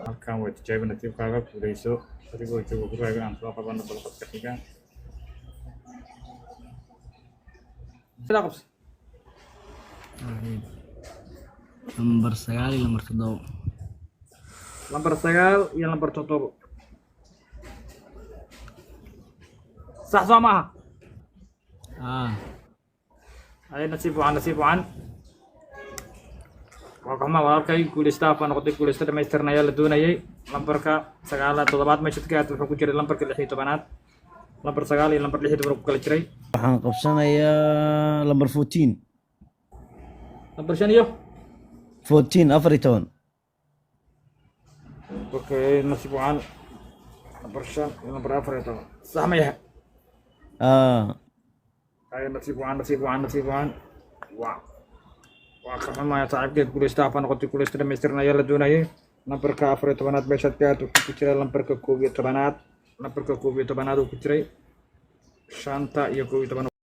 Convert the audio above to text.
halkan way tijaabin nasiibkaaga guuleyso adigoo jooga gurigaaga aan soo qabano balqadka xiga sidaa qabso lambar 9 iyo lambar 7 lambar 9 iyo lambar 7 sax soo maaha ay nasiib wacan waa kuma walaalkay guuleysta afaan noqday guuleysta dhamaystiran ayaa la doonayay lambarka 7 meesha ka aad wuxuu ku jiray lambarka 16aad lambar 9 iyo lambar 6 ku kala jiray waxaan qabsanayaa lambar 14 lambar 5 iyo 14 14 okay nasiib wacan lambar 5 iyo lambar 14 sax ma yahay ay nasiib wacan waa ka xumaaya saaxiibkeed guuleysta afaan noqotay guuleysta dhamaystiran ayaa la doonayay lambarka 14aad meeshaad ka aad wuxuu ku jiray lambarka 11aad lambarka 11aad uu ku jiray 5 iyo 11